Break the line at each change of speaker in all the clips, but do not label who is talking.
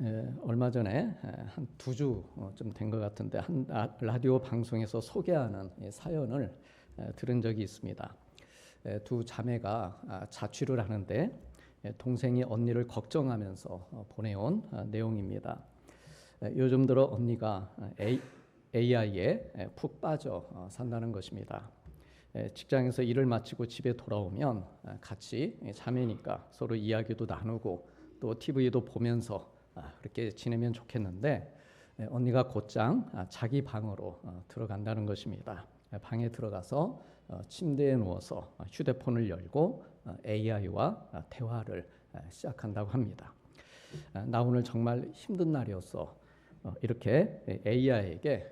얼마 전에 한 2주 좀 된 것 같은데 한 라디오 방송에서 소개하는 사연을 들은 적이 있습니다. 두 자매가 자취를 하는데 동생이 언니를 걱정하면서 보내온 내용입니다. 요즘 들어 언니가 AI에 푹 빠져 산다는 것입니다. 직장에서 일을 마치고 집에 돌아오면 같이 자매니까 서로 이야기도 나누고 또 TV도 보면서 그렇게 지내면 좋겠는데 언니가 곧장 자기 방으로 들어간다는 것입니다. 방에 들어가서 침대에 누워서 휴대폰을 열고 AI와 대화를 시작한다고 합니다. 나 오늘 정말 힘든 날이었어. 이렇게 AI에게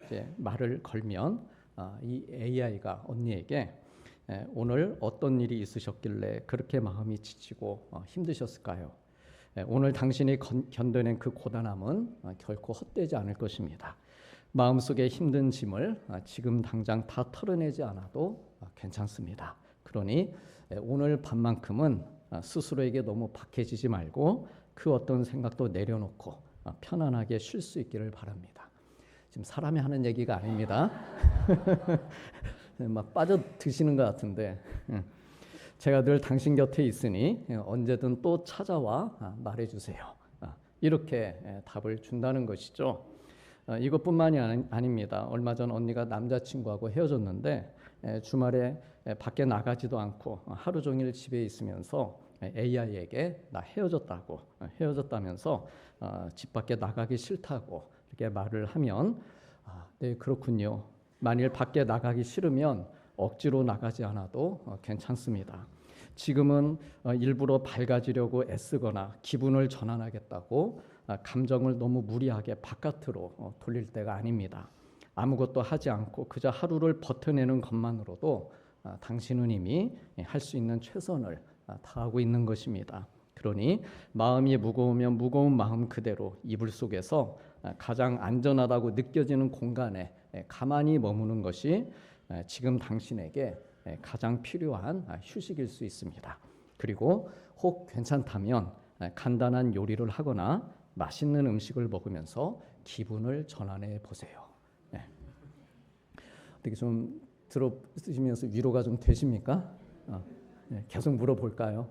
이제 말을 걸면 이 AI가 언니에게 오늘 어떤 일이 있으셨길래 그렇게 마음이 지치고 힘드셨을까요? 오늘 당신이 견뎌낸 그 고단함은 결코 헛되지 않을 것입니다. 마음속에 힘든 짐을 지금 당장 다 털어내지 않아도 괜찮습니다. 그러니 오늘 밤만큼은 스스로에게 너무 박해지지 말고 그 어떤 생각도 내려놓고 편안하게 쉴 수 있기를 바랍니다. 지금 사람이 하는 얘기가 아닙니다. 막 빠져드시는 것 같은데 제가 늘 당신 곁에 있으니 언제든 또 찾아와 말해주세요. 이렇게 답을 준다는 것이죠. 이것뿐만이 아닙니다. 얼마 전 언니가 남자친구하고 헤어졌는데 주말에 밖에 나가지도 않고 하루 종일 집에 있으면서 AI에게 나 헤어졌다면서 집 밖에 나가기 싫다고 이렇게 말을 하면 네, 그렇군요. 만일 밖에 나가기 싫으면 억지로 나가지 않아도 괜찮습니다. 지금은 일부러 밝아지려고 애쓰거나 기분을 전환하겠다고 감정을 너무 무리하게 바깥으로 돌릴 때가 아닙니다. 아무것도 하지 않고 그저 하루를 버텨내는 것만으로도 당신은 이미 할 수 있는 최선을 다하고 있는 것입니다. 그러니 마음이 무거우면 무거운 마음 그대로 이불 속에서 가장 안전하다고 느껴지는 공간에 가만히 머무는 것이 지금 당신에게 가장 필요한 휴식일 수 있습니다. 그리고 혹 괜찮다면 간단한 요리를 하거나 맛있는 음식을 먹으면서 기분을 전환해 보세요. 어떻게 좀 들어보시면서 위로가 좀 되십니까? 계속 물어볼까요?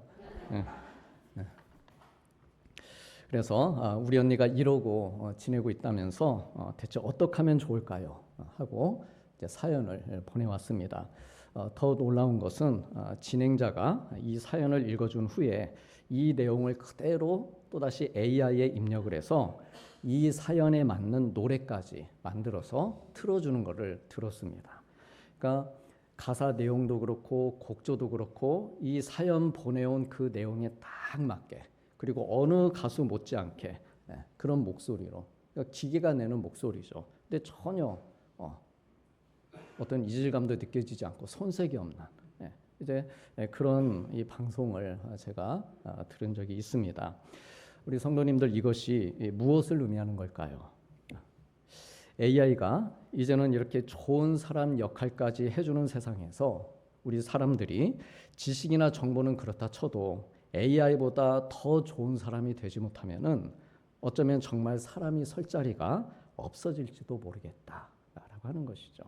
그래서 우리 언니가 이러고 지내고 있다면서 대체 어떻게 하면 좋을까요? 하고 이제 사연을 보내왔습니다. 더 놀라운 것은 진행자가 이 사연을 읽어준 후에 이 내용을 그대로 또다시 AI에 입력을 해서 이 사연에 맞는 노래까지 만들어서 틀어주는 것을 들었습니다. 그러니까 가사 내용도 그렇고 곡조도 그렇고 이 사연 보내온 그 내용에 딱 맞게 그리고 어느 가수 못지않게 그런 목소리로 그러니까 기계가 내는 목소리죠. 근데 전혀 어떤 이질감도 느껴지지 않고 손색이 없는 이제 그런 이 방송을 제가 들은 적이 있습니다. 우리 성도님들 이것이 무엇을 의미하는 걸까요? AI가 이제는 이렇게 좋은 사람 역할까지 해주는 세상에서 우리 사람들이 지식이나 정보는 그렇다 쳐도 AI보다 더 좋은 사람이 되지 못하면은 어쩌면 정말 사람이 설 자리가 없어질지도 모르겠다라고 하는 것이죠.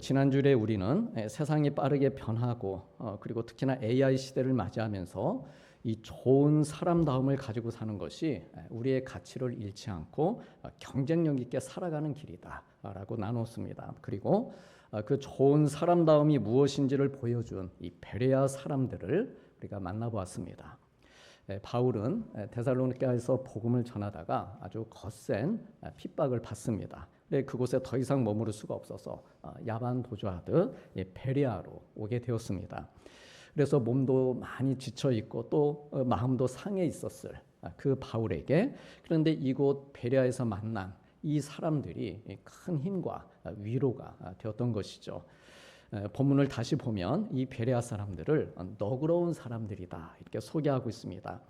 지난주에 우리는 세상이 빠르게 변하고 그리고 특히나 AI 시대를 맞이하면서 이 좋은 사람다움을 가지고 사는 것이 우리의 가치를 잃지 않고 경쟁력 있게 살아가는 길이다라고 나눴습니다. 그리고 그 좋은 사람다움이 무엇인지를 보여준 이 베레아 사람들을 우리가 만나보았습니다. 바울은 데살로니가에서 복음을 전하다가 아주 거센 핍박을 받습니다. 그곳에 더 이상 머무를 수가 없어서 야반 도주하듯 베레아로 오게 되었습니다. 그래서 몸도 많이 지쳐 있고 또 마음도 상해 있었을 그 바울에게 그런데 이곳 베레아에서 만난 이 사람들이 큰 힘과 위로가 되었던 것이죠. 본문을 다시 보면 이 베레아 사람들을 너그러운 사람들이다 이렇게 소개하고 있습니다.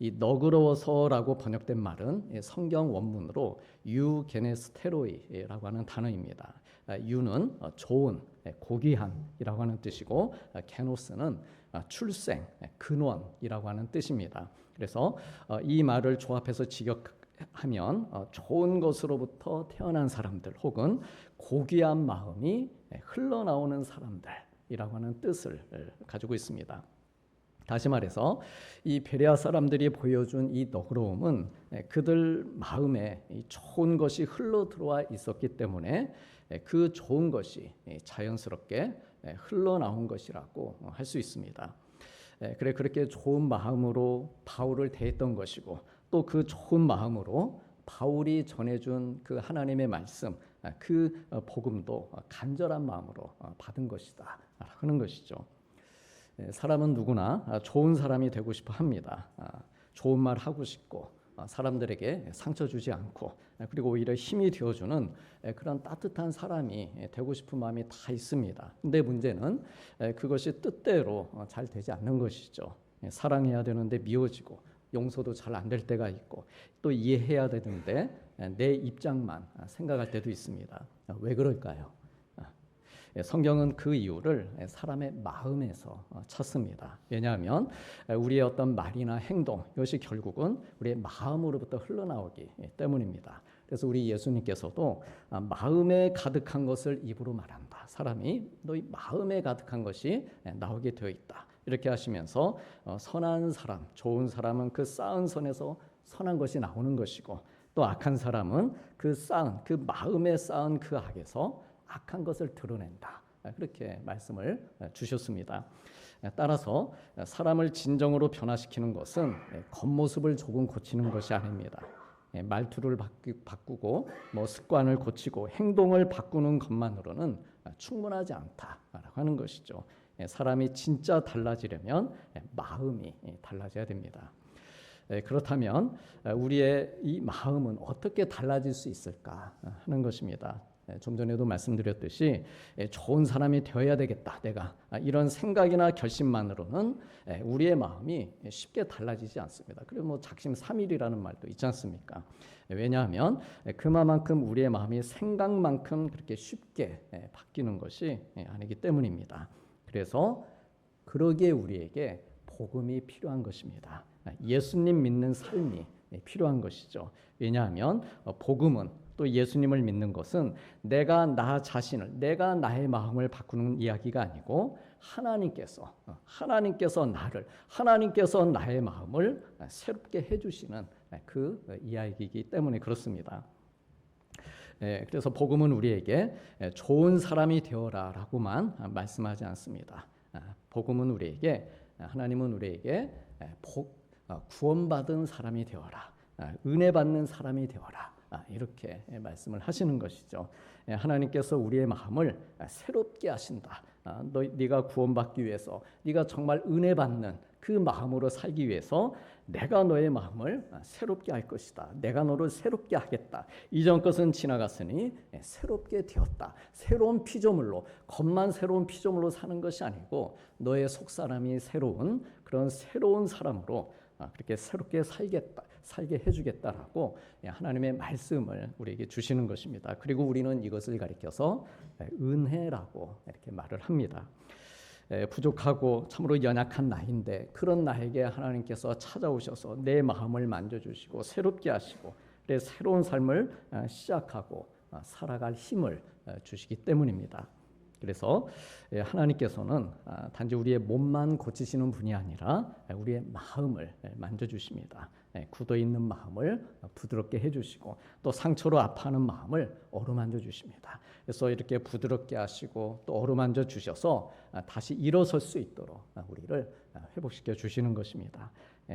이 너그러워서라고 번역된 말은 성경 원문으로 유게네스테로이라고 하는 단어입니다. 유는 좋은, 고귀한이라고 하는 뜻이고 게노스는 출생, 근원이라고 하는 뜻입니다. 그래서 이 말을 조합해서 직역하면 좋은 것으로부터 태어난 사람들 혹은 고귀한 마음이 흘러나오는 사람들이라고 하는 뜻을 가지고 있습니다. 다시 말해서 이 베레아 사람들이 보여준 이 너그러움은 그들 마음에 좋은 것이 흘러 들어와 있었기 때문에 그 좋은 것이 자연스럽게 흘러나온 것이라고 할 수 있습니다. 그래 그렇게 좋은 마음으로 바울을 대했던 것이고 또 그 좋은 마음으로 바울이 전해준 그 하나님의 말씀, 그 복음도 간절한 마음으로 받은 것이다 하는 것이죠. 사람은 누구나 좋은 사람이 되고 싶어 합니다. 좋은 말 하고 싶고 사람들에게 상처 주지 않고 그리고 오히려 힘이 되어주는 그런 따뜻한 사람이 되고 싶은 마음이 다 있습니다. 근데 문제는 그것이 뜻대로 잘 되지 않는 것이죠. 사랑해야 되는데 미워지고 용서도 잘 안 될 때가 있고 또 이해해야 되는데 내 입장만 생각할 때도 있습니다. 왜 그럴까요? 성경은 그 이유를 사람의 마음에서 찾습니다. 왜냐하면 우리의 어떤 말이나 행동 이것이 결국은 우리의 마음으로부터 흘러나오기 때문입니다. 그래서 우리 예수님께서도 마음에 가득한 것을 입으로 말한다. 사람이 너희 마음에 가득한 것이 나오게 되어 있다. 이렇게 하시면서 선한 사람, 좋은 사람은 그 쌓은 선에서 선한 것이 나오는 것이고 또 악한 사람은 그 마음에 쌓은 그 악에서 악한 것을 드러낸다. 그렇게 말씀을 주셨습니다. 따라서 사람을 진정으로 변화시키는 것은 겉모습을 조금 고치는 것이 아닙니다. 말투를 바꾸고 습관을 고치고 행동을 바꾸는 것만으로는 충분하지 않다라고 하는 것이죠. 사람이 진짜 달라지려면 마음이 달라져야 됩니다. 그렇다면 우리의 이 마음은 어떻게 달라질 수 있을까 하는 것입니다. 좀 전에도 말씀드렸듯이 좋은 사람이 되어야 되겠다 내가 이런 생각이나 결심만으로는 우리의 마음이 쉽게 달라지지 않습니다. 그리고 작심삼일이라는 말도 있지 않습니까? 왜냐하면 그만큼 우리의 마음이 생각만큼 그렇게 쉽게 바뀌는 것이 아니기 때문입니다. 그래서 그러기에 우리에게 복음이 필요한 것입니다. 예수님 믿는 삶이 필요한 것이죠. 왜냐하면 복음은 또 예수님을 믿는 것은 내가 나 자신을, 내가 나의 마음을 바꾸는 이야기가 아니고 하나님께서 나의 마음을 새롭게 해주시는 그 이야기이기 때문에 그렇습니다. 그래서 복음은 우리에게 좋은 사람이 되어라라고만 말씀하지 않습니다. 복음은 하나님은 우리에게 구원받은 사람이 되어라, 은혜 받는 사람이 되어라. 이렇게 말씀을 하시는 것이죠. 하나님께서 우리의 마음을 새롭게 하신다. 네가 구원받기 위해서, 네가 정말 은혜 받는 그 마음으로 살기 위해서 내가 너의 마음을 새롭게 할 것이다. 내가 너를 새롭게 하겠다. 이전 것은 지나갔으니 새롭게 되었다. 새로운 피조물로, 겉만 새로운 피조물로 사는 것이 아니고 너의 속사람이 새로운 그런 새로운 사람으로 그렇게 새롭게 살게 해주겠다라고 하나님의 말씀을 우리에게 주시는 것입니다. 그리고 우리는 이것을 가리켜서 은혜라고 이렇게 말을 합니다. 부족하고 참으로 연약한 나인데 그런 나에게 하나님께서 찾아오셔서 내 마음을 만져주시고 새롭게 하시고 새로운 삶을 시작하고 살아갈 힘을 주시기 때문입니다. 그래서 하나님께서는 단지 우리의 몸만 고치시는 분이 아니라 우리의 마음을 만져주십니다. 굳어있는 마음을 부드럽게 해주시고 또 상처로 아파하는 마음을 어루만져 주십니다. 그래서 이렇게 부드럽게 하시고 또 어루만져 주셔서 다시 일어설 수 있도록 우리를 회복시켜 주시는 것입니다.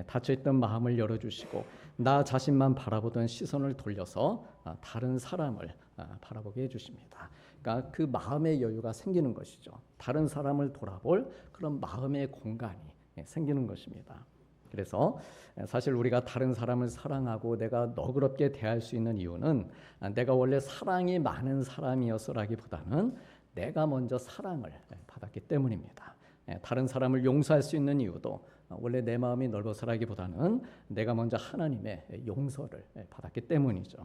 닫혀있던 마음을 열어주시고 나 자신만 바라보던 시선을 돌려서 다른 사람을 바라보게 해주십니다. 그러니까 그 마음의 여유가 생기는 것이죠. 다른 사람을 돌아볼 그런 마음의 공간이 생기는 것입니다. 그래서 사실 우리가 다른 사람을 사랑하고 내가 너그럽게 대할 수 있는 이유는 내가 원래 사랑이 많은 사람이어서라기보다는 내가 먼저 사랑을 받았기 때문입니다. 다른 사람을 용서할 수 있는 이유도 원래 내 마음이 넓어서라기보다는 내가 먼저 하나님의 용서를 받았기 때문이죠.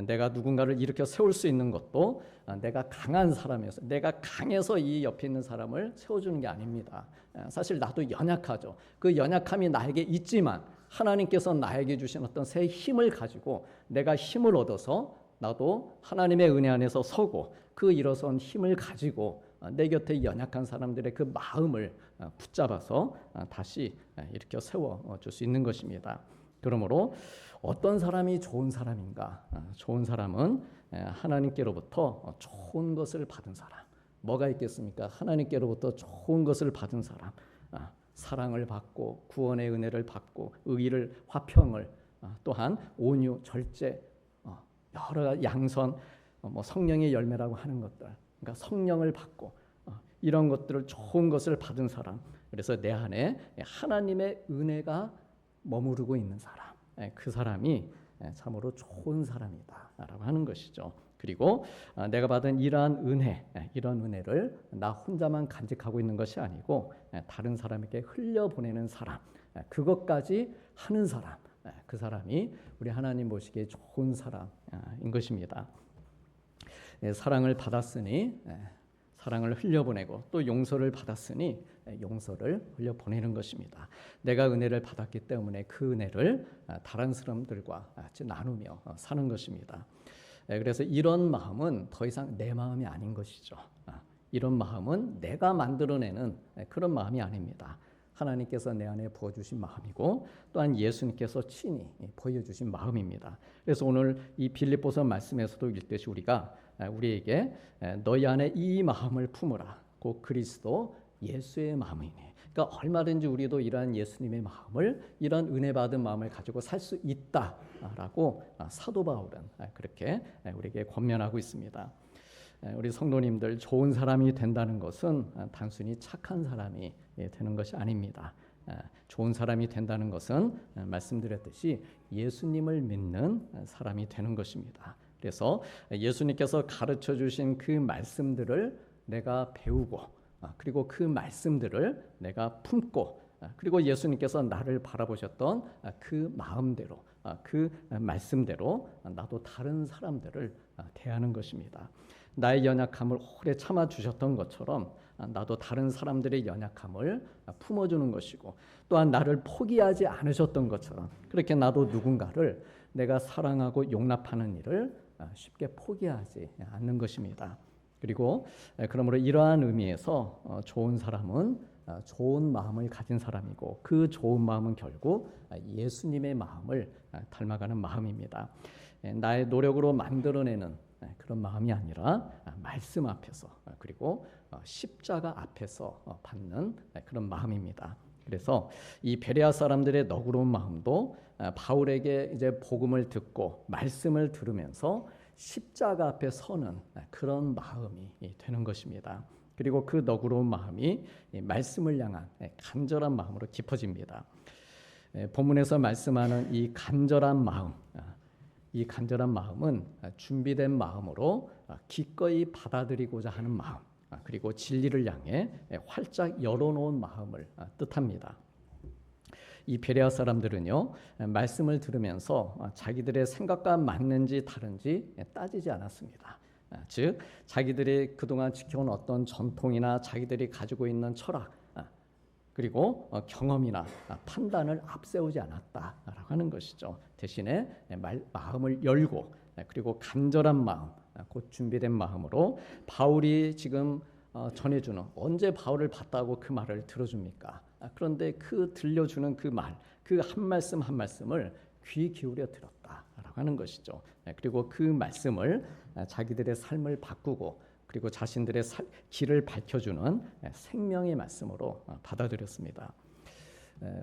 내가 누군가를 일으켜 세울 수 있는 것도 내가 강한 사람이어서, 내가 강해서 이 옆에 있는 사람을 세워주는 게 아닙니다. 사실 나도 연약하죠. 그 연약함이 나에게 있지만 하나님께서 나에게 주신 어떤 새 힘을 가지고 내가 힘을 얻어서 나도 하나님의 은혜 안에서 서고 그 일어선 힘을 가지고 내 곁에 연약한 사람들의 그 마음을 붙잡아서 다시 일으켜 세워줄 수 있는 것입니다. 그러므로 어떤 사람이 좋은 사람인가? 좋은 사람은 하나님께로부터 좋은 것을 받은 사람. 뭐가 있겠습니까? 하나님께로부터 좋은 것을 받은 사람. 사랑을 받고 구원의 은혜를 받고 의를 화평을 또한 온유 절제 여러 양선 성령의 열매라고 하는 것들 그러니까 성령을 받고 이런 것들을 좋은 것을 받은 사람 그래서 내 안에 하나님의 은혜가 머무르고 있는 사람 그 사람이 참으로 좋은 사람이다라고 하는 것이죠. 그리고 내가 받은 이러한 은혜, 이런 은혜를 나 혼자만 간직하고 있는 것이 아니고 다른 사람에게 흘려보내는 사람, 그것까지 하는 사람, 그 사람이 우리 하나님 보시기에 좋은 사람인 것입니다. 사랑을 받았으니 사랑을 흘려보내고 또 용서를 받았으니 용서를 흘려보내는 것입니다. 내가 은혜를 받았기 때문에 그 은혜를 다른 사람들과 같이 나누며 사는 것입니다. 그래서 이런 마음은 더 이상 내 마음이 아닌 것이죠. 이런 마음은 내가 만들어내는 그런 마음이 아닙니다. 하나님께서 내 안에 부어주신 마음이고 또한 예수님께서 친히 보여주신 마음입니다. 그래서 오늘 이 빌립보서 말씀에서도 읽듯이 우리에게 너희 안에 이 마음을 품으라. 곧 그리스도 예수의 마음이니. 그러니까 얼마든지 우리도 이러한 예수님의 마음을 이런 은혜 받은 마음을 가지고 살 수 있다라고 사도 바울은 그렇게 우리에게 권면하고 있습니다. 우리 성도님들 좋은 사람이 된다는 것은 단순히 착한 사람이 되는 것이 아닙니다. 좋은 사람이 된다는 것은 말씀드렸듯이 예수님을 믿는 사람이 되는 것입니다. 그래서 예수님께서 가르쳐 주신 그 말씀들을 내가 배우고 그리고 그 말씀들을 내가 품고 그리고 예수님께서 나를 바라보셨던 그 마음대로 그 말씀대로 나도 다른 사람들을 대하는 것입니다. 나의 연약함을 오래 참아주셨던 것처럼 나도 다른 사람들의 연약함을 품어주는 것이고 또한 나를 포기하지 않으셨던 것처럼 그렇게 나도 누군가를 내가 사랑하고 용납하는 일을 쉽게 포기하지 않는 것입니다. 그리고 그러므로 이러한 의미에서 좋은 사람은 좋은 마음을 가진 사람이고 그 좋은 마음은 결국 예수님의 마음을 닮아가는 마음입니다. 나의 노력으로 만들어내는 그런 마음이 아니라 말씀 앞에서 그리고 십자가 앞에서 받는 그런 마음입니다. 그래서 이 베레아 사람들의 너그러운 마음도 바울에게 이제 복음을 듣고 말씀을 들으면서 십자가 앞에 서는 그런 마음이 되는 것입니다. 그리고 그 너그러운 마음이 말씀을 향한 간절한 마음으로 깊어집니다. 본문에서 말씀하는 이 간절한 마음, 이 간절한 마음은 준비된 마음으로 기꺼이 받아들이고자 하는 마음, 그리고 진리를 향해 활짝 열어놓은 마음을 뜻합니다. 이 베레아 사람들은요 말씀을 들으면서 자기들의 생각과 맞는지 다른지 따지지 않았습니다. 즉 자기들이 그동안 지켜온 어떤 전통이나 자기들이 가지고 있는 철학 그리고 경험이나 판단을 앞세우지 않았다라고 하는 것이죠. 대신에 마음을 열고 그리고 간절한 마음 곧 준비된 마음으로 바울이 지금 전해주는 언제 바울을 봤다고 그 말을 들어줍니까? 그런데 그 들려주는 그 말, 그 한 말씀 한 말씀을 귀 기울여 들었다라고 하는 것이죠. 그리고 그 말씀을 자기들의 삶을 바꾸고 그리고 자신들의 길을 밝혀주는 생명의 말씀으로 받아들였습니다.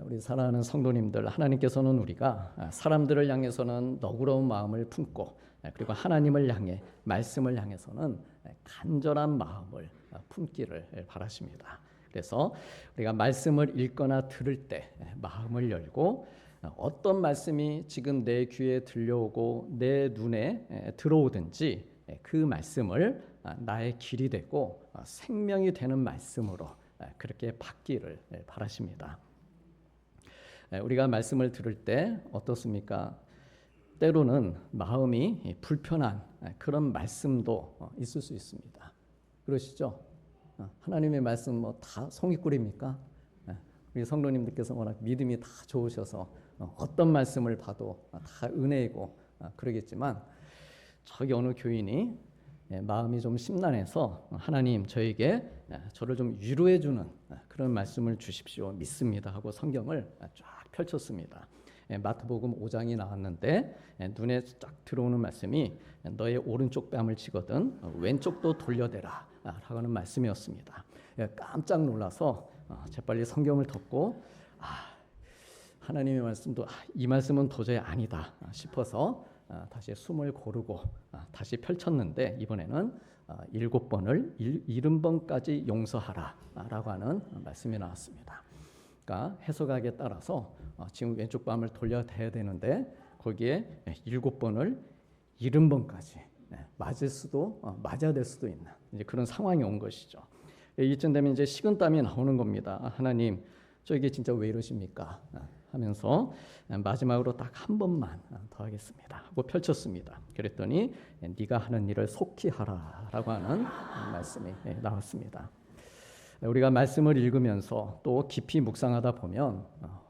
우리 사랑하는 성도님들, 하나님께서는 우리가 사람들을 향해서는 너그러운 마음을 품고 그리고 하나님을 향해 말씀을 향해서는 간절한 마음을 품기를 바라십니다. 그래서 우리가 말씀을 읽거나 들을 때 마음을 열고 어떤 말씀이 지금 내 귀에 들려오고 내 눈에 들어오든지 그 말씀을 나의 길이 되고 생명이 되는 말씀으로 그렇게 받기를 바라십니다. 우리가 말씀을 들을 때 어떻습니까? 때로는 마음이 불편한 그런 말씀도 있을 수 있습니다. 그러시죠? 하나님의 말씀 다 송이꿀입니까? 우리 성도님들께서 워낙 믿음이 다 좋으셔서 어떤 말씀을 봐도 다 은혜이고 그러겠지만 저기 어느 교인이 마음이 좀 심란해서 하나님 저에게 저를 좀 위로해 주는 그런 말씀을 주십시오. 믿습니다 하고 성경을 쫙 펼쳤습니다. 마태복음 5장이 나왔는데 눈에 쫙 들어오는 말씀이 너의 오른쪽 뺨을 치거든 왼쪽도 돌려대라 라는 말씀이었습니다. 깜짝 놀라서 재빨리 성경을 덮고 하나님의 말씀도 이 말씀은 도저히 아니다 싶어서 다시 숨을 고르고 다시 펼쳤는데 이번에는 7번을 70번까지 용서하라 라고 하는 말씀이 나왔습니다. 그러니까 해석하기에 따라서 지금 왼쪽 뺨을 돌려대야 되는데 거기에 7번을 70번까지 맞아야 될 수도 있는 이제 그런 상황이 온 것이죠. 이쯤 되면 이제 식은땀이 나오는 겁니다. 하나님 저에게 진짜 왜 이러십니까? 하면서 마지막으로 딱 한 번만 더 하겠습니다 하고 펼쳤습니다. 그랬더니 네가 하는 일을 속히 하라라고 하는 말씀이 나왔습니다. 우리가 말씀을 읽으면서 또 깊이 묵상하다 보면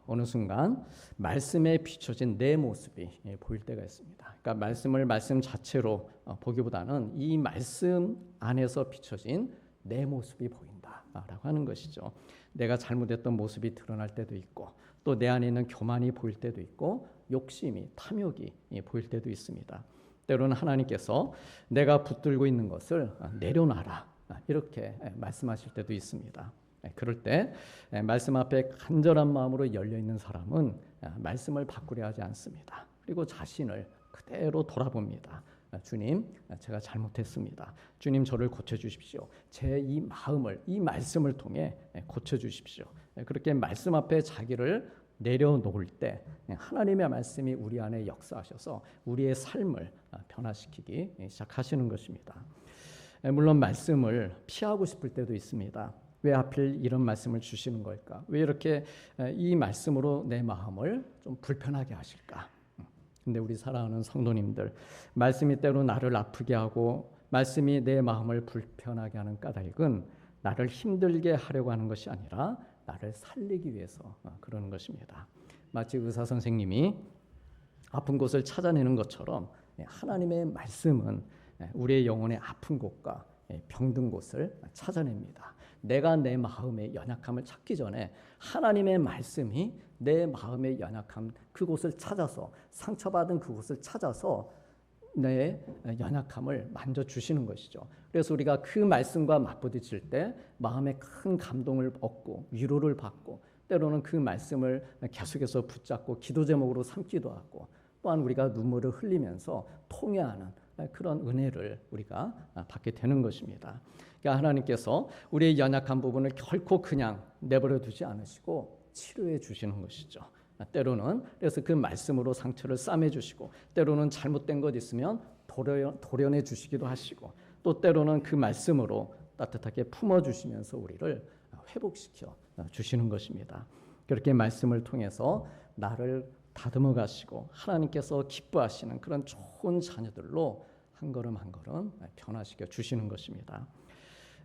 어느 순간 말씀에 비춰진 내 모습이 보일 때가 있습니다. 그러니까 말씀을 말씀 자체로 보기보다는 이 말씀 안에서 비춰진 내 모습이 보인다라고 하는 것이죠. 내가 잘못했던 모습이 드러날 때도 있고 또 내 안에 있는 교만이 보일 때도 있고 욕심이 탐욕이 보일 때도 있습니다. 때로는 하나님께서 내가 붙들고 있는 것을 내려놔라 이렇게 말씀하실 때도 있습니다. 그럴 때 말씀 앞에 간절한 마음으로 열려 있는 사람은 말씀을 바꾸려 하지 않습니다. 그리고 자신을 그대로 돌아봅니다. 주님, 제가 잘못했습니다. 주님, 저를 고쳐주십시오. 제 이 마음을 이 말씀을 통해 고쳐주십시오. 그렇게 말씀 앞에 자기를 내려놓을 때 하나님의 말씀이 우리 안에 역사하셔서 우리의 삶을 변화시키기 시작하시는 것입니다. 물론 말씀을 피하고 싶을 때도 있습니다. 왜 하필 이런 말씀을 주시는 걸까? 왜 이렇게 이 말씀으로 내 마음을 좀 불편하게 하실까? 근데 우리 사랑하는 성도님들, 말씀이 때로 나를 아프게 하고 말씀이 내 마음을 불편하게 하는 까닭은 나를 힘들게 하려고 하는 것이 아니라 나를 살리기 위해서 그러는 것입니다. 마치 의사 선생님이 아픈 곳을 찾아내는 것처럼 하나님의 말씀은 우리의 영혼의 아픈 곳과 병든 곳을 찾아냅니다. 내가 내 마음의 연약함을 찾기 전에 하나님의 말씀이 내 마음의 연약함 그곳을 찾아서 상처받은 그곳을 찾아서 내 연약함을 만져주시는 것이죠. 그래서 우리가 그 말씀과 맞부딪힐 때 마음에 큰 감동을 얻고 위로를 받고 때로는 그 말씀을 계속해서 붙잡고 기도 제목으로 삼기도 하고 또한 우리가 눈물을 흘리면서 통회하는 그런 은혜를 우리가 받게 되는 것입니다. 그러니까 하나님께서 우리의 연약한 부분을 결코 그냥 내버려 두지 않으시고 치료해 주시는 것이죠. 때로는 그래서 그 말씀으로 상처를 싸매 주시고 때로는 잘못된 것 있으면 도려내 주시기도 하시고 또 때로는 그 말씀으로 따뜻하게 품어 주시면서 우리를 회복시켜 주시는 것입니다. 그렇게 말씀을 통해서 나를 다듬어 가시고 하나님께서 기뻐하시는 그런 좋은 자녀들로 한 걸음 한 걸음 변화시켜 주시는 것입니다.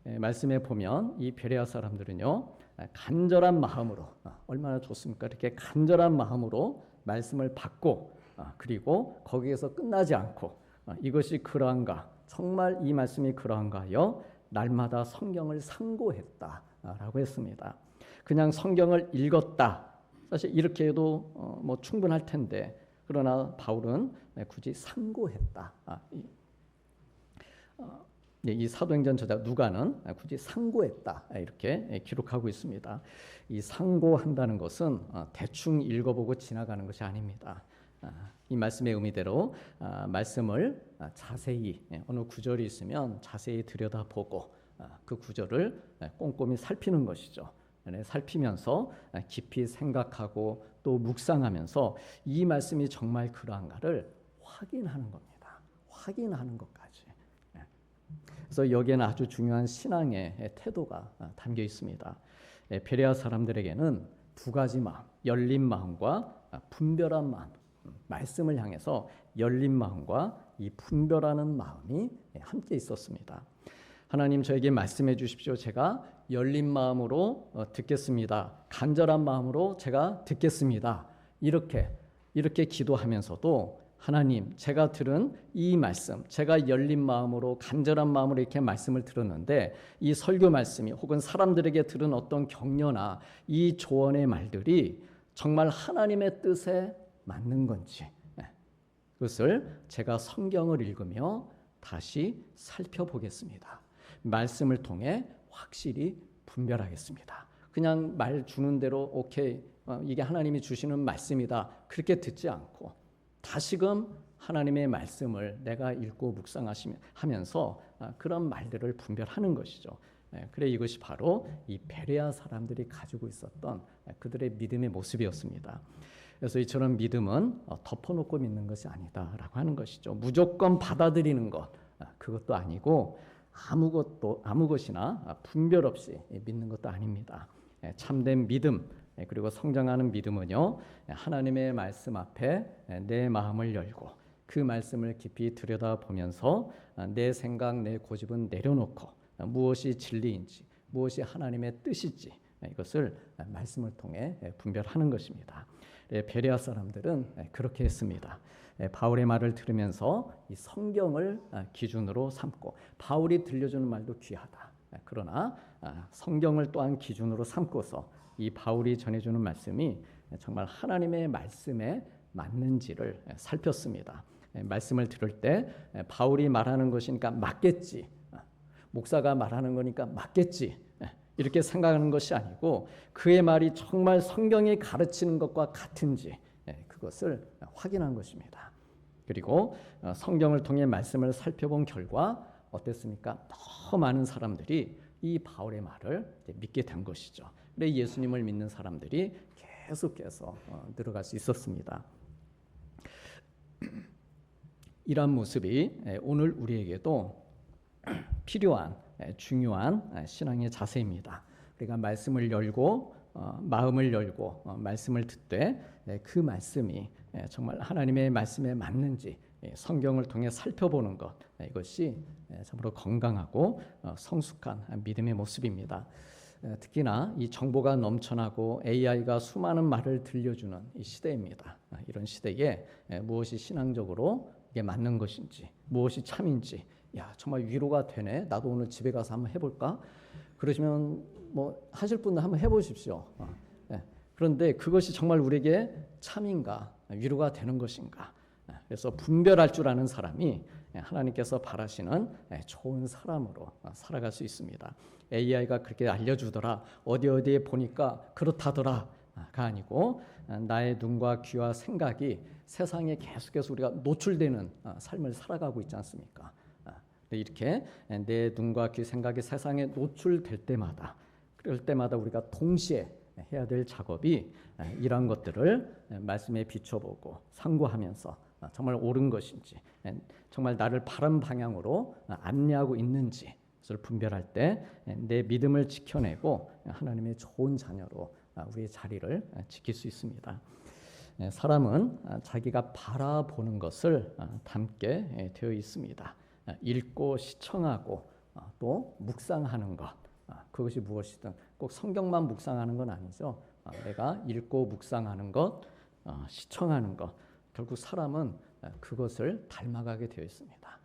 말씀에 보면 이 베레아 사람들은요 간절한 마음으로 얼마나 좋습니까? 이렇게 간절한 마음으로 말씀을 받고 그리고 거기에서 끝나지 않고 이것이 그러한가 정말 이 말씀이 그러한가 하여 날마다 성경을 상고했다라고 했습니다. 그냥 성경을 읽었다 사실 이렇게 해도 뭐 충분할 텐데 그러나 바울은 굳이 상고했다. 이 사도행전 저자 누가는 굳이 상고했다 이렇게 기록하고 있습니다. 이 상고한다는 것은 대충 읽어보고 지나가는 것이 아닙니다. 이 말씀의 의미대로 말씀을 자세히 어느 구절이 있으면 자세히 들여다보고 그 구절을 꼼꼼히 살피는 것이죠. 살피면서 깊이 생각하고 또 묵상하면서 이 말씀이 정말 그러한가를 확인하는 겁니다. 확인하는 것까지. 그래서 여기에는 아주 중요한 신앙의 태도가 담겨 있습니다. 베레아 사람들에게는 두 가지 마음, 열린 마음과 분별한 마음, 말씀을 향해서 열린 마음과 이 분별하는 마음이 함께 있었습니다. 하나님 저에게 말씀해 주십시오. 제가 열린 마음으로 듣겠습니다. 간절한 마음으로 제가 듣겠습니다. 이렇게 기도하면서도 하나님, 제가 들은 이 말씀, 제가 열린 마음으로 간절한 마음으로 이렇게 말씀을 들었는데 이 설교 말씀이 혹은 사람들에게 들은 어떤 격려나 이 조언의 말들이 정말 하나님의 뜻에 맞는 건지 그것을 제가 성경을 읽으며 다시 살펴보겠습니다. 말씀을 통해 확실히 분별하겠습니다. 그냥 말 주는 대로 오케이, 이게 하나님이 주시는 말씀이다 그렇게 듣지 않고 다시금 하나님의 말씀을 내가 읽고 묵상하면서 그런 말들을 분별하는 것이죠. 그래 이것이 바로 이 베레아 사람들이 가지고 있었던 그들의 믿음의 모습이었습니다. 그래서 이처럼 믿음은 덮어놓고 믿는 것이 아니다라고 하는 것이죠. 무조건 받아들이는 것 그것도 아니고 아무 것이나 분별 없이 믿는 것도 아닙니다. 참된 믿음 그리고 성장하는 믿음은요 하나님의 말씀 앞에 내 마음을 열고 그 말씀을 깊이 들여다보면서 내 생각 내 고집은 내려놓고 무엇이 진리인지 무엇이 하나님의 뜻인지 이것을 말씀을 통해 분별하는 것입니다. 베레아 사람들은 그렇게 했습니다. 바울의 말을 들으면서 이 성경을 기준으로 삼고 바울이 들려주는 말도 귀하다. 그러나 성경을 또한 기준으로 삼고서 이 바울이 전해주는 말씀이 정말 하나님의 말씀에 맞는지를 살폈습니다. 말씀을 들을 때 바울이 말하는 것이니까 맞겠지, 목사가 말하는 거니까 맞겠지 이렇게 생각하는 것이 아니고 그의 말이 정말 성경이 가르치는 것과 같은지 그것을 확인한 것입니다. 그리고 성경을 통해 말씀을 살펴본 결과 어땠습니까? 너무 많은 사람들이 이 바울의 말을 믿게 된 것이죠. 그래서 예수님을 믿는 사람들이 계속해서 늘어갈 수 있었습니다. 이러한 모습이 오늘 우리에게도 필요한 중요한 신앙의 자세입니다. 우리가 말씀을 열고 마음을 열고 말씀을 듣되 그 말씀이 정말 하나님의 말씀에 맞는지 성경을 통해 살펴보는 것 이것이 참으로 건강하고 성숙한 믿음의 모습입니다. 특히나 이 정보가 넘쳐나고 AI가 수많은 말을 들려주는 이 시대입니다. 이런 시대에 무엇이 신앙적으로 이게 맞는 것인지 무엇이 참인지 야 정말 위로가 되네. 나도 오늘 집에 가서 한번 해볼까? 그러시면 뭐 하실 분은 한번 해보십시오. 그런데 그것이 정말 우리에게 참인가 위로가 되는 것인가? 그래서 분별할 줄 아는 사람이 하나님께서 바라시는 좋은 사람으로 살아갈 수 있습니다. AI가 그렇게 알려주더라. 어디에 보니까 그렇다더라가 아니고 나의 눈과 귀와 생각이 세상에 계속해서 우리가 노출되는 삶을 살아가고 있지 않습니까? 이렇게 내 눈과 귀 생각이 세상에 노출될 때마다 그럴 때마다 우리가 동시에 해야 될 작업이 이러한 것들을 말씀에 비춰보고 상고하면서 정말 옳은 것인지 정말 나를 바른 방향으로 안내하고 있는지 그것을 분별할 때 내 믿음을 지켜내고 하나님의 좋은 자녀로 우리의 자리를 지킬 수 있습니다. 사람은 자기가 바라보는 것을 담게 되어 있습니다. 읽고 시청하고 또 묵상하는 것 그것이 무엇이든 꼭 성경만 묵상하는 건 아니죠. 내가 읽고 묵상하는 것 시청하는 것 결국 사람은 그것을 닮아가게 되어 있습니다.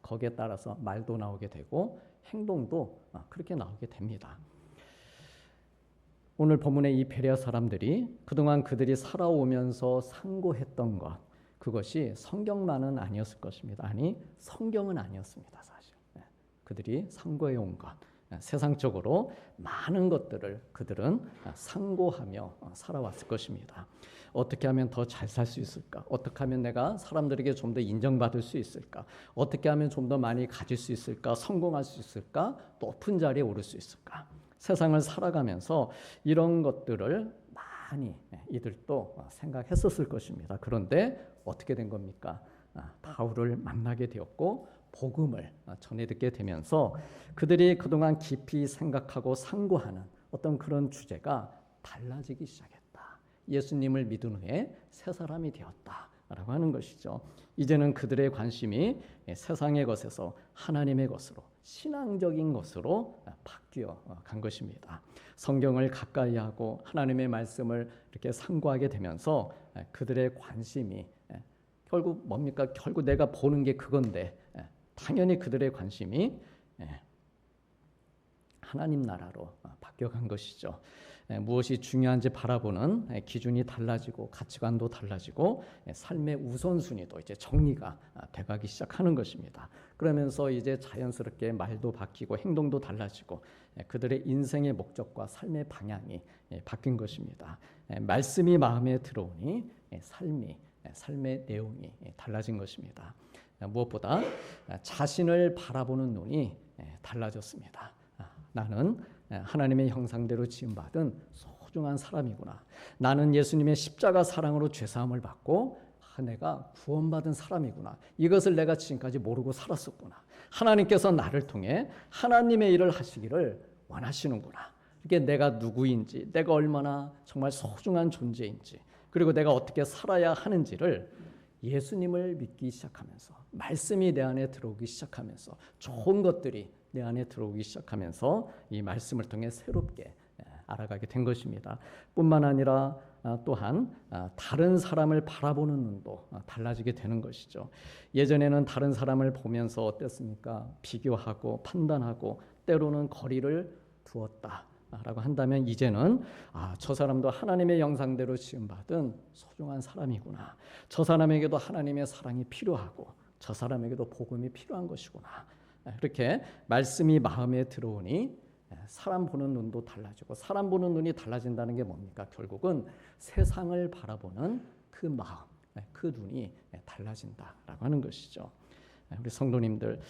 거기에 따라서 말도 나오게 되고 행동도 그렇게 나오게 됩니다. 오늘 본문의 이 베레아 사람들이 그동안 그들이 살아오면서 상고했던 것 그것이 성경만은 아니었을 것입니다. 아니 성경은 아니었습니다. 사실 그들이 상고해 온 것 세상적으로 많은 것들을 그들은 상고하며 살아왔을 것입니다. 어떻게 하면 더 잘 살 수 있을까? 어떻게 하면 내가 사람들에게 좀 더 인정받을 수 있을까? 어떻게 하면 좀 더 많이 가질 수 있을까? 성공할 수 있을까? 높은 자리에 오를 수 있을까? 세상을 살아가면서 이런 것들을 많이 이들도 생각했었을 것입니다. 그런데 어떻게 된 겁니까? 바울을 만나게 되었고 복음을 전해 듣게 되면서 그들이 그동안 깊이 생각하고 상고하는 어떤 그런 주제가 달라지기 시작했다. 예수님을 믿은 후에 새 사람이 되었다. 라고 하는 것이죠. 이제는 그들의 관심이 세상의 것에서 하나님의 것으로, 신앙적인 것으로 바뀌어 간 것입니다. 성경을 가까이 하고 하나님의 말씀을 이렇게 상고하게 되면서 그들의 관심이 결국 뭡니까? 결국 내가 보는 게 그건데 당연히 그들의 관심이 하나님 나라로 바뀌어간 것이죠. 무엇이 중요한지 바라보는 기준이 달라지고 가치관도 달라지고 삶의 우선순위도 이제 정리가 돼가기 시작하는 것입니다. 그러면서 이제 자연스럽게 말도 바뀌고 행동도 달라지고 그들의 인생의 목적과 삶의 방향이 바뀐 것입니다. 말씀이 마음에 들어오니 삶의 내용이 달라진 것입니다. 무엇보다 자신을 바라보는 눈이 달라졌습니다. 나는 하나님의 형상대로 지음받은 소중한 사람이구나. 나는 예수님의 십자가 사랑으로 죄사함을 받고 내가 구원받은 사람이구나. 이것을 내가 지금까지 모르고 살았었구나. 하나님께서 나를 통해 하나님의 일을 하시기를 원하시는구나. 이게 내가 누구인지, 내가 얼마나 정말 소중한 존재인지, 그리고 내가 어떻게 살아야 하는지를 예수님을 믿기 시작하면서, 말씀이 내 안에 들어오기 시작하면서, 좋은 것들이 내 안에 들어오기 시작하면서 이 말씀을 통해 새롭게 알아가게 된 것입니다. 뿐만 아니라 또한 다른 사람을 바라보는 눈도 달라지게 되는 것이죠. 예전에는 다른 사람을 보면서 어땠습니까? 비교하고 판단하고 때로는 거리를 두었다라고 한다면 이제는 저 사람도 하나님의 영상대로 지음받은 소중한 사람이구나. 저 사람에게도 하나님의 사랑이 필요하고 저 사람에게도 복음이 필요한 것이구나. 이렇게 말씀이 마음에 들어오니 사람 보는 눈도 달라지고, 사람 보는 눈이 달라진다는 게 뭡니까? 결국은 세상을 바라보는 그 마음, 그 눈이 달라진다라고 하는 것이죠. 우리 성도님들,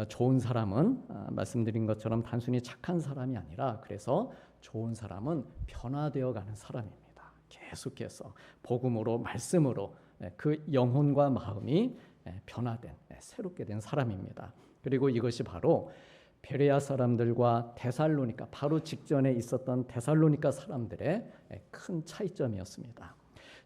좋은 사람은 말씀드린 것처럼 단순히 착한 사람이 아니라, 그래서 좋은 사람은 변화되어 가는 사람입니다. 계속해서 복음으로, 말씀으로 그 영혼과 마음이 변화된, 새롭게 된 사람입니다. 그리고 이것이 바로 베레아 사람들과 데살로니가, 바로 직전에 있었던 데살로니가 사람들의 큰 차이점이었습니다.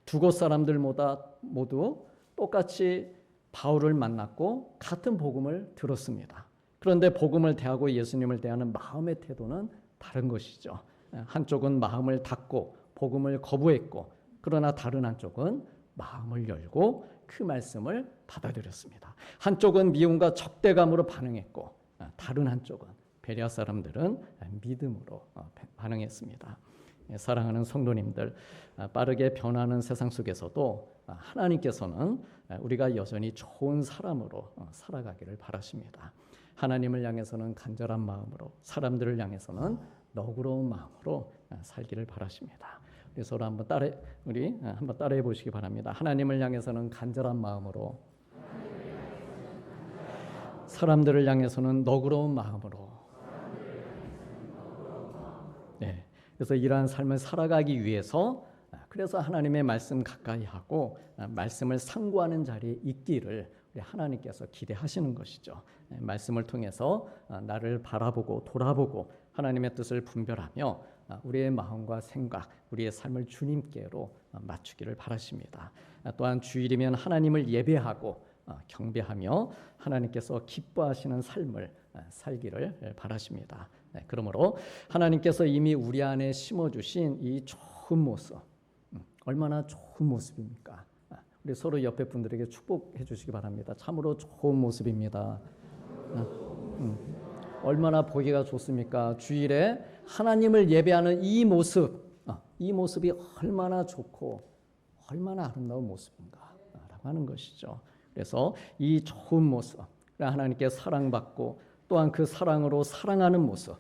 두 곳 사람들보다 모두 똑같이 바울을 만났고 같은 복음을 들었습니다. 그런데 복음을 대하고 예수님을 대하는 마음의 태도는 다른 것이죠. 한쪽은 마음을 닫고 복음을 거부했고, 그러나 다른 한쪽은 마음을 열고 그 말씀을 받아들였습니다. 한쪽은 미움과 적대감으로 반응했고, 다른 한쪽은, 베레아 사람들은 믿음으로 반응했습니다. 사랑하는 성도님들, 빠르게 변하는 세상 속에서도 하나님께서는 우리가 여전히 좋은 사람으로 살아가기를 바라십니다. 하나님을 향해서는 간절한 마음으로, 사람들을 향해서는 너그러운 마음으로 살기를 바라십니다. 우리 서로 한번 따라해 보시기 바랍니다. 하나님을 향해서는 간절한 마음으로, 사람들을 향해서는 너그러운 마음으로. 네. 그래서 이러한 삶을 살아가기 위해서, 그래서 하나님의 말씀 가까이 하고 말씀을 상고하는 자리에 있기를 우리 하나님께서 기대하시는 것이죠. 말씀을 통해서 나를 바라보고 돌아보고 하나님의 뜻을 분별하며 우리의 마음과 생각, 우리의 삶을 주님께로 맞추기를 바라십니다. 또한 주일이면 하나님을 예배하고 경배하며 하나님께서 기뻐하시는 삶을 살기를 바라십니다. 그러므로 하나님께서 이미 우리 안에 심어주신 이 좋은 모습, 얼마나 좋은 모습입니까? 우리 서로 옆에 분들에게 축복해 주시기 바랍니다. 참으로 좋은 모습입니다. 얼마나 보기가 좋습니까? 주일에 하나님을 예배하는 이 모습, 이 모습이 얼마나 좋고 얼마나 아름다운 모습인가 라고 하는 것이죠. 그래서 이 좋은 모습, 하나님께 사랑받고 또한 그 사랑으로 사랑하는 모습,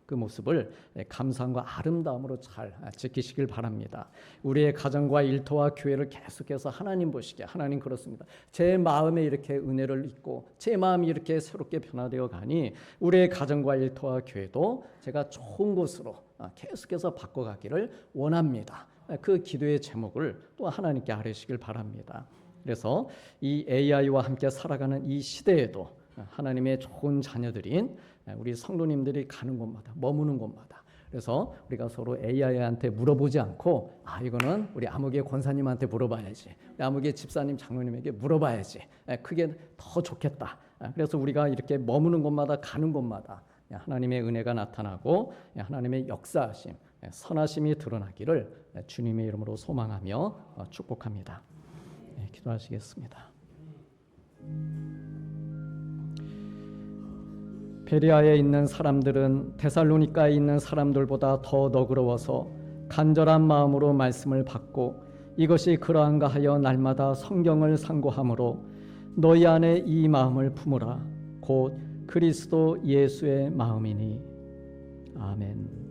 그 모습을 감사함과 아름다움으로 잘 지키시길 바랍니다. 우리의 가정과 일터와 교회를 계속해서 하나님 보시게, 하나님 그렇습니다. 제 마음에 이렇게 은혜를 잊고 제 마음이 이렇게 새롭게 변화되어 가니 우리의 가정과 일터와 교회도 제가 좋은 곳으로 계속해서 바꿔가기를 원합니다. 그 기도의 제목을 또 하나님께 아뢰시길 바랍니다. 그래서 이 AI와 함께 살아가는 이 시대에도 하나님의 좋은 자녀들인 우리 성도님들이 가는 곳마다, 머무는 곳마다 그래서 우리가 서로 AI한테 물어보지 않고 이거는 우리 아무개 권사님한테 물어봐야지, 우리 아무개 집사님 장로님에게 물어봐야지, 그게 더 좋겠다. 그래서 우리가 이렇게 머무는 곳마다 가는 곳마다 하나님의 은혜가 나타나고 하나님의 역사하심, 선하심이 드러나기를 주님의 이름으로 소망하며 축복합니다. 기도하시겠습니다. 베레아에 있는 사람들은 데살로니가에 있는 사람들보다 더 너그러워서 간절한 마음으로 말씀을 받고 이것이 그러한가 하여 날마다 성경을 상고함으로 너희 안에 이 마음을 품으라. 곧 그리스도 예수의 마음이니. 아멘.